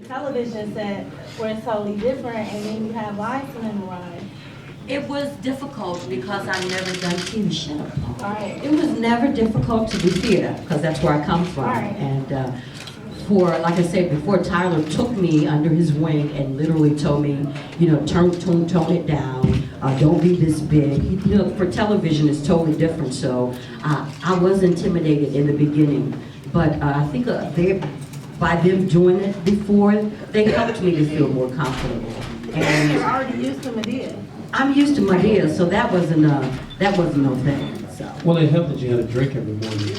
the television set where it's totally different, and then you have lights in the ride. It was difficult because I've never done TV show. Right. It was never difficult to do theater, because that's where I come from. Right. And like I said before, Tyler took me under his wing and literally told me, you know, tone it down, don't be this big. You know, for television it's totally different, so I was intimidated in the beginning. But I think by them doing it before, they helped me to feel more comfortable. And you're already used to Medea. I'm used to Medea, so that wasn't no thing. So. Well, it helped that you had a drink every morning.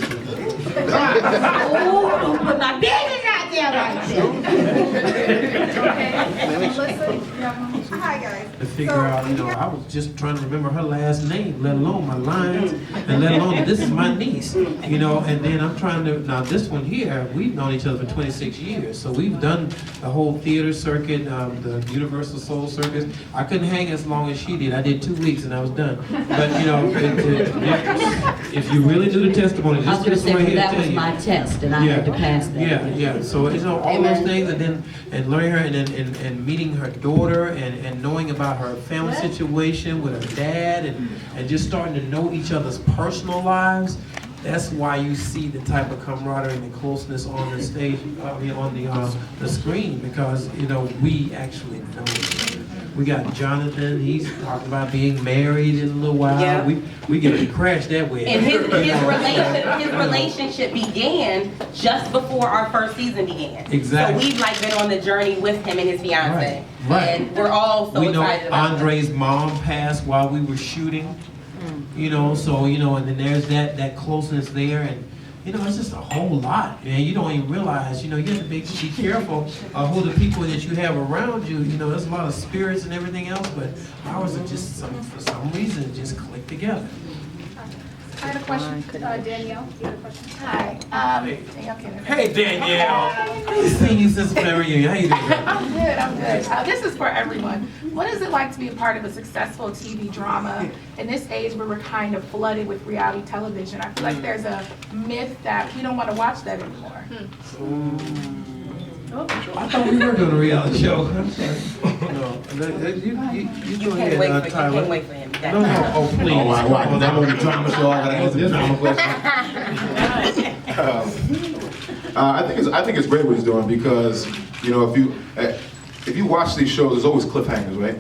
Oh, don't put my business out there like that. Hi guys. To figure out, you know, I was just trying to remember her last name, let alone my lines, and let alone that this is my niece, you know, and then I'm trying to, now this one here, we've known each other for 26 years, so we've done the whole theater circuit, the Universal Soul Circus. I couldn't hang as long as she did. I did 2 weeks and I was done. But, you know, if you really do the testimony, I just was going to say, right well, here that tell was you. my test, and I had to pass that. Yeah. So, you know, all those things, and learning her, and meeting her daughter, and knowing about her family situation with her dad, and just starting to know each other's personal lives. That's why you see the type of camaraderie and the closeness on the stage, on the screen, because, you know, we actually know each other. We got Jonathan, he's talking about being married in a little while. Yeah. We get to crash that way. And his relationship began just before our first season began. Exactly. So we've like been on the journey with him and his fiance. Right. And we're all so we know excited about Andre's mom passed while we were shooting. You know, so, you know, and then there's that closeness there, and, you know, it's just a whole lot, man. You don't even realize, you know, you have to be careful of who the people that you have around you. You know, there's a lot of spirits and everything else, but ours are just, for some reason, just click together. I had a question. Danielle, you had a question? Hi. Danielle Kennedy. Hey, Danielle. I've seen you since family reunion. How you doing? I'm good. This is for everyone. What is it like to be a part of a successful TV drama in this age where we're kind of flooded with reality television? I feel like there's a myth that we don't want to watch that anymore. I thought we were doing a reality show. I'm sorry. No, you go ahead, Tyler. You can't wait for him. No, oh please. Oh, wow. I'm on the drama show. I gotta answer this drama question. I think it's great what he's doing, because, you know, if you watch these shows, there's always cliffhangers, right?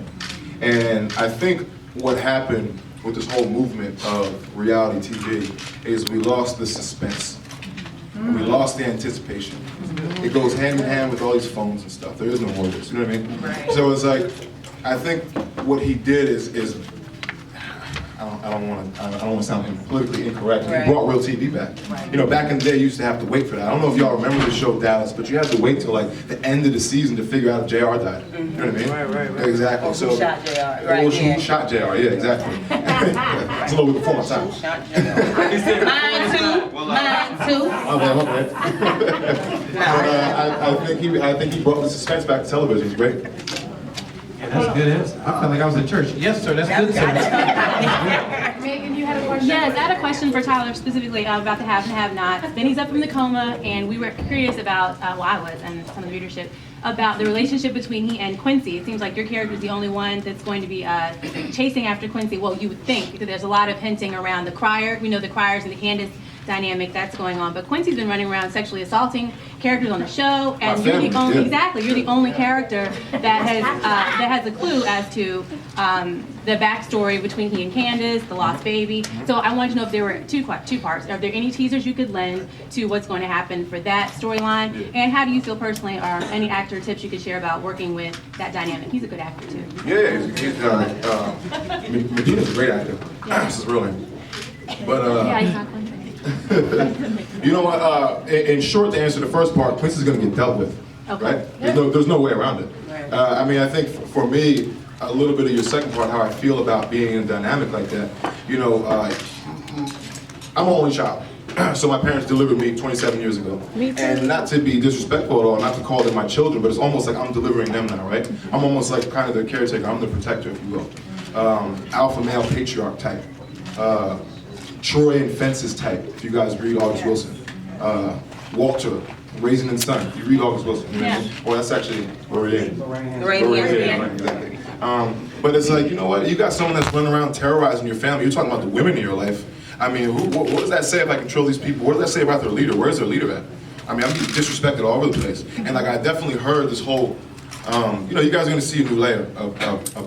And I think what happened with this whole movement of reality TV is we lost the suspense. We lost the anticipation. It goes hand in hand with all these phones and stuff. There is no more of this, you know what I mean? Right. So it's like, I think what he did is I don't want to sound politically incorrect. Right. He brought real TV back. Right. You know, back in the day, you used to have to wait for that. I don't know if y'all remember the show Dallas, but you had to wait till like the end of the season to figure out if JR died. You know what I mean? Right. Exactly. Or who shot JR, right, Or yeah. who shot JR? Yeah, exactly. It's a little bit before my time. Mine too. Okay. But I think he brought the suspense back to television. It's great. Yeah, that's a good answer. I felt like I was in church. Yes, sir, that's good, sir. Megan, you had a question? Yes, I had a question for Tyler specifically about the have and have-nots. Then he's up from the coma, and we were curious about, well, I was, and some of the readership, about the relationship between he and Quincy. It seems like your character is the only one that's going to be chasing after Quincy. Well, you would think, because there's a lot of hinting around the crier. We know the criers and the Candace dynamic that's going on, but Quincy's been running around sexually assaulting characters on the show, and you're the only you're the only character that has a clue as to the backstory between he and Candace, the lost baby. So I wanted to know if there were two parts. Are there any teasers you could lend to what's going to happen for that storyline, and how do you feel personally, or any actor tips you could share about working with that dynamic? He's a good actor too. Yeah, Medina's a great actor. This is really. But Yeah, he's not Quincy. you know what? In short, to answer the first part, Quincy's going to get dealt with, Okay. right? There's no way around it. Right. I mean, I think for me, a little bit of your second part, how I feel about being in a dynamic like that. You know, I'm an only child. So my parents delivered me 27 years ago. And not to be disrespectful at all, not to call them my children, but it's almost like I'm delivering them now, right? I'm almost like kind of their caretaker. I'm the protector, if you will. Alpha male patriarch type. Troy and Fences type, if you guys read August Wilson. Walter, Raisin and Son. You read August Wilson. You know what I mean? Well, that's actually Lorraine. Right here. Right, exactly. But it's like, you know what? You got someone that's running around terrorizing your family. You're talking about the women in your life. I mean, what does that say if I control these people? What does that say about their leader? Where's their leader at? I mean, I'm being disrespected all over the place. And like, I definitely heard this whole, you know, you guys are gonna see a new layer of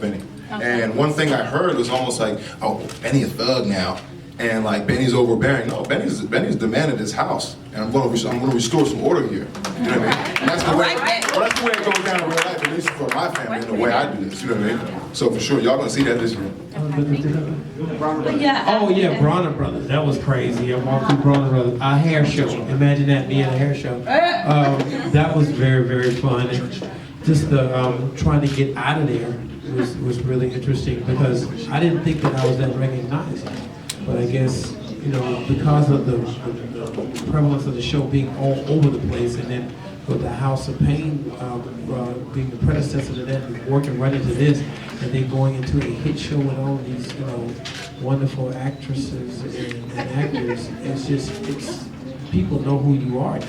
Benny. Okay. And one thing I heard was almost like, oh, Benny a thug now. And like, Benny's overbearing. No, Benny's demanded his house. And I'm gonna restore some order here. You know what I mean? And that's the way, well, that's the way it goes down in real life, at least for my family, and the way I do this, you know what I mean? So for sure, y'all gonna see that this year. But yeah. Oh yeah, Bronner Brothers. That was crazy. I walked through Bronner Brothers. A hair show. Imagine that being a hair show. That was very, very fun. And just the trying to get out of there was really interesting because I didn't think that I was that recognized. But I guess, you know, because of the prevalence of the show being all over the place, and then with the House of Pain being the predecessor to that, and working right into this, and then going into a hit show with all these, you know, wonderful actresses and actors, it's people know who you are now.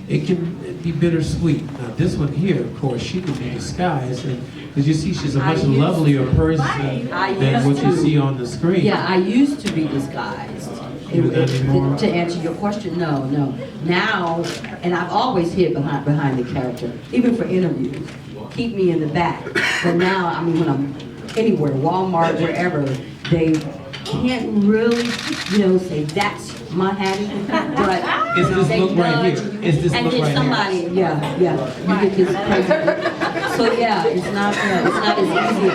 It can be bittersweet. Now this one here, of course, she can be disguised, because you see she's a much lovelier person than what you see on the screen. Yeah, I used to be disguised. To answer your question, no. Now, and I've always hid behind the character, even for interviews. Keep me in the back. But now, I mean, when I'm anywhere, Walmart, wherever, they can't really, you know, say that's my Hattie. But It's this they look right nudge, here. It's this and look then right somebody, here. yeah, you get this crazy. So yeah, it's not as easy.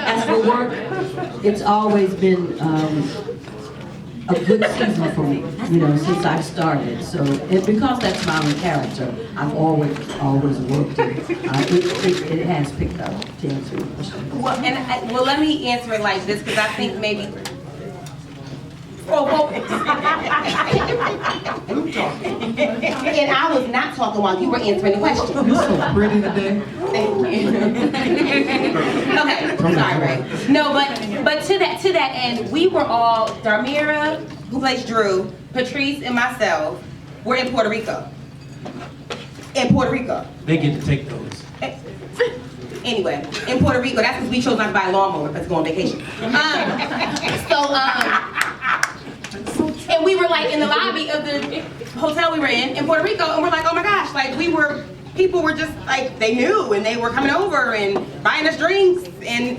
As for work, it's always been a good season for me, you know, since I started. So, and because that's my own character, I've always worked it. It has picked up, to answer your question. Well, let me answer it like this, because I think maybe. And I was not talking while you were answering the question. You're so pretty today. Thank you. Okay, sorry, Ray. No, but to that end, we were all, Darmira, who plays Drew, Patrice, and myself were in Puerto Rico. They get to take those. Anyway, in Puerto Rico, that's because we chose not to buy a lawnmower, let's go on vacation. And we were like in the lobby of the hotel we were in Puerto Rico, and we're like, oh my gosh, like people were just like, they knew, and they were coming over and buying us drinks and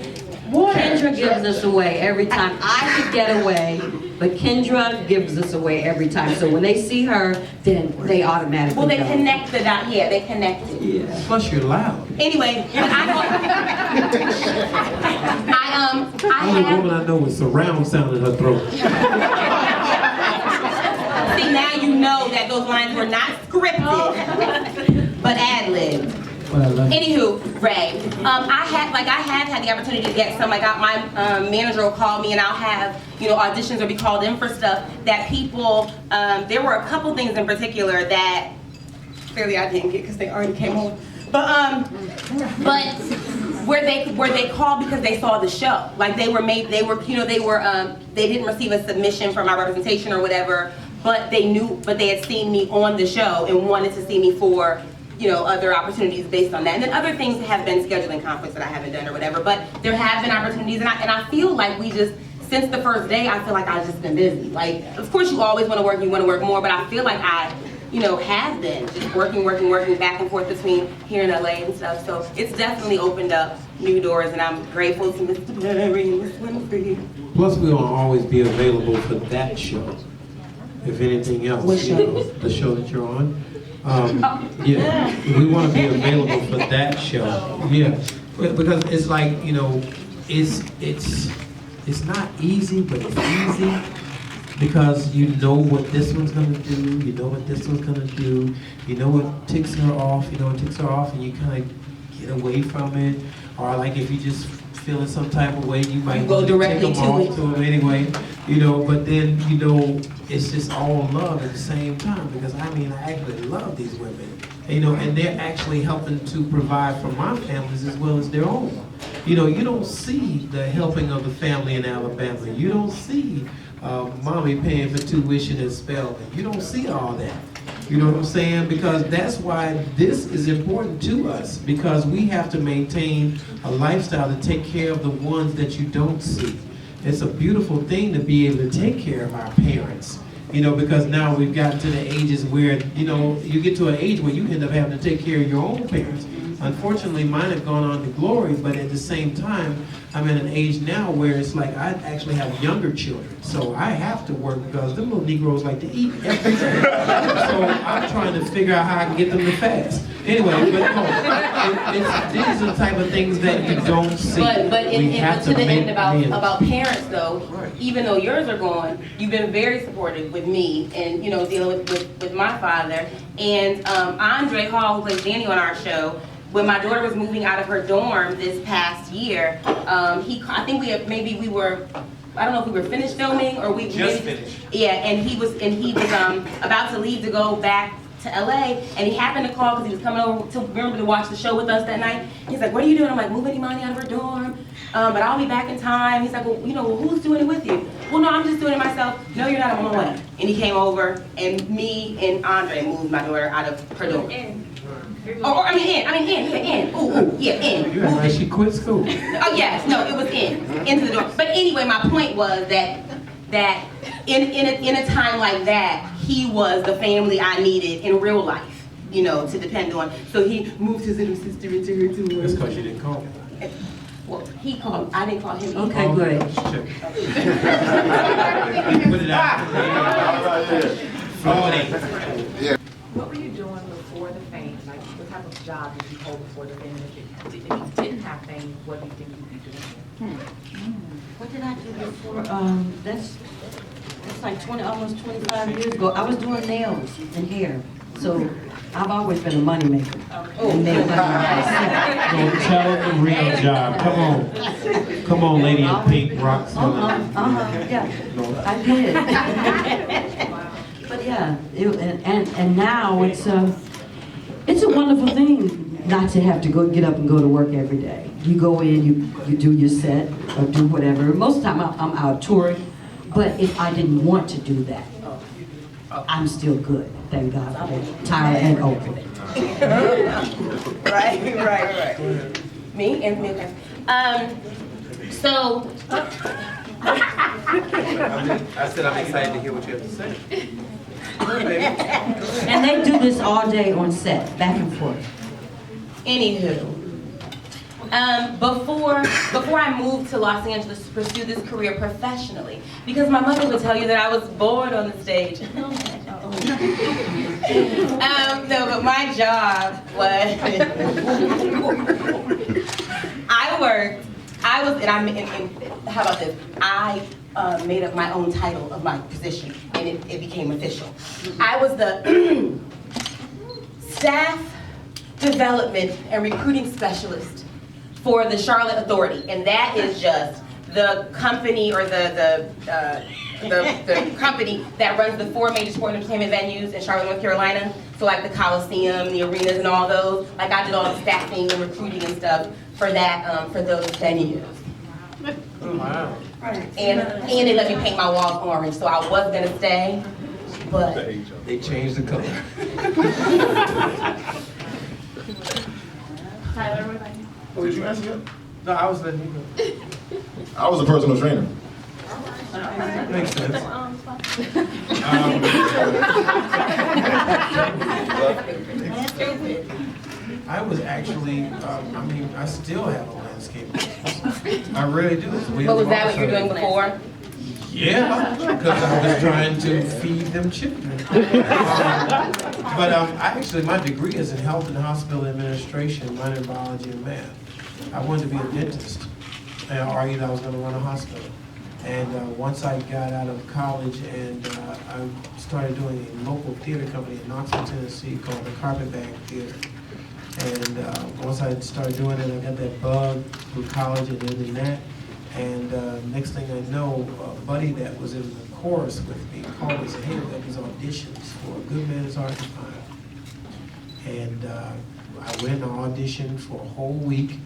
water. Kendra gives us away every time. I could get away, but Kendra gives us away every time. So when they see her, then they automatically Well, they know. connect the dot, yeah, they connected. Yeah. Plus you're loud. Anyway, Only woman I know with surround sound in her throat. See, now you know that those lines were not scripted, but ad-libbed. Anywho, Ray, I have had the opportunity to get some, like my manager will call me and I'll have, you know, auditions or be called in for stuff that people, there were a couple things in particular that clearly I didn't get because they already came home. But where they called because they saw the show, like they didn't receive a submission for my representation or whatever, but they had seen me on the show and wanted to see me for, you know, other opportunities based on that. And then other things have been scheduling conflicts that I haven't done or whatever, but there have been opportunities, and I feel like since the first day, I feel like I've just been busy. Like, of course you always want to work, you want to work more, but I feel like I, you know, have been just working back and forth between here and LA and stuff. So it's definitely opened up new doors, and I'm grateful to Mr. Perry and Ms. Winfrey. Plus we will always be available for that show. If anything else, you know, the show that you're on. Yeah, we want to be available for that show. Yeah, because it's like, you know, it's not easy, but it's easy because you know what this one's gonna do, you know what this one's gonna do, you know what ticks her off, and you kind of get away from it. Or like if you just feeling some type of way, you might go directly take them off to them anyway, you know. But then, you know, it's just all love at the same time, because I mean, I actually love these women, you know, and they're actually helping to provide for my families as well as their own. You know, you don't see the helping of the family in Alabama. You don't see mommy paying for tuition at Spelman. You don't see all that. You know what I'm saying? Because that's why this is important to us, because we have to maintain a lifestyle to take care of the ones that you don't see. It's a beautiful thing to be able to take care of our parents, you know, because now we've gotten to the ages where, you know, you get to an age where you end up having to take care of your own parents. Unfortunately, mine have gone on to glory, but at the same time, I'm at an age now where it's like I actually have younger children, so I have to work because them little Negroes like to eat every day. So I'm trying to figure out how I can get them to fast. Anyway, but no, these are the type of things that you don't see. But We have to the end make about parents though, Right. even though yours are gone, you've been very supportive with me and, you know, dealing with my father. And Andre Hall, who plays Danny on our show, when my daughter was moving out of her dorm this past year, I think we were, I don't know if we were finished filming or we Just finished. Yeah, and he was about to leave to go back to LA, and he happened to call because he was coming over to watch the show with us that night. He's like, "What are you doing?" I'm like, "Moving Imani out of her dorm, but I'll be back in time." He's like, "Well, you know, who's doing it with you?" "Well, no, I'm just doing it myself." "No, you're not, I'm on my way." And he came over, and me and Andre moved my daughter out of her dorm. In. In. Ooh, yeah, in. You act like she quit school. Oh yes, no, it was into the door. But anyway, my point was that in a time like that, he was the family I needed in real life, you know, to depend on. So he moved his little sister into her dorm. That's because you didn't call me. Well, he called. I didn't call him. Okay, good. Check. Put it out. Yeah. What were you doing before the fame? Like, what type of job did you hold before the fame? If you didn't have fame, what do you think you'd be doing? What did I do before? That's like almost 25 years ago. I was doing nails and hair. So I've always been a moneymaker. And made money myself. Don't tell them the real job. Come on. Come on, lady in pink, rock. Yeah, I did. But yeah, and now it's a wonderful thing not to have to get up and go to work every day. You go in, you do your set or do whatever. Most of the time I'm out touring, but if I didn't want to do that, I'm still good. Thank God for that. Tyler and Oprah. Right. Me and me. Okay. So. I said I'm excited to hear what you have to say. And they do this all day on set, back and forth. Anywho, before I moved to Los Angeles to pursue this career professionally, because my mother would tell you that I was bored on the stage. No, but my job was how about this? I made up my own title of my position, and it became official. I was the staff development and recruiting specialist for the Charlotte Authority, and that is just the company or the company that runs the 4 major sport and entertainment venues in Charlotte, North Carolina. So like the Coliseum, the arenas, and all those. Like I did all the staffing and recruiting and stuff for that for those venues. Wow. And they let me paint my walls orange, so I was gonna stay, but They changed the color. Tyler, what about you? Oh, did you answer that? No, I was letting you go. I was a personal trainer. Makes sense. I was actually, I still have a landscape business. I really do. but was that what you were doing before? Yeah, because I was trying to feed them children. Actually, my degree is in health and hospital administration, minor in biology and math. I wanted to be a dentist. I argued I was going to run a hospital. And once I got out of college and I started doing a local theater company in Knoxville, Tennessee called the Carpetbag Theater. And once I started doing it, I got that bug through college and then that. And next thing I know, a buddy that was in the chorus with me called me and said, "Hey, we got these auditions for A Good Man Is Hard to Find." And I went and auditioned for a whole week,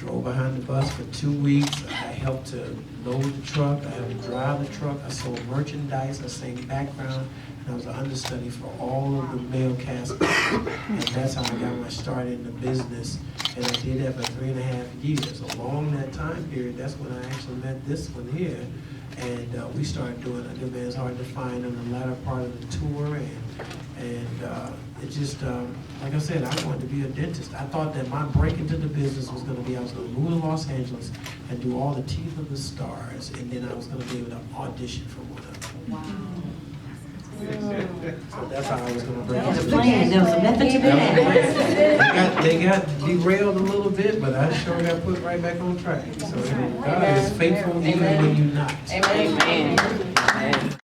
drove behind the bus for 2 weeks. I helped to load the truck, I helped to drive the truck, I sold merchandise, I sang background, and I was an understudy for all of the male cast members. And that's how I got my start in the business. And I did that for 3.5 years. Along that time period, that's when I actually met this one here. And we started doing A Good Man's Hard to Find on the latter part of the tour. And it just, like I said, I wanted to be a dentist. I thought that my break into the business was going to be I was going to move to Los Angeles and do all the Teeth of the Stars, and then I was going to be able to audition for one of them. Wow. So that's how I was going to break That was into a plan, that was a method to the madness. They got derailed a little bit, but I sure got put right back on track. So God is faithful even when you're not. Amen.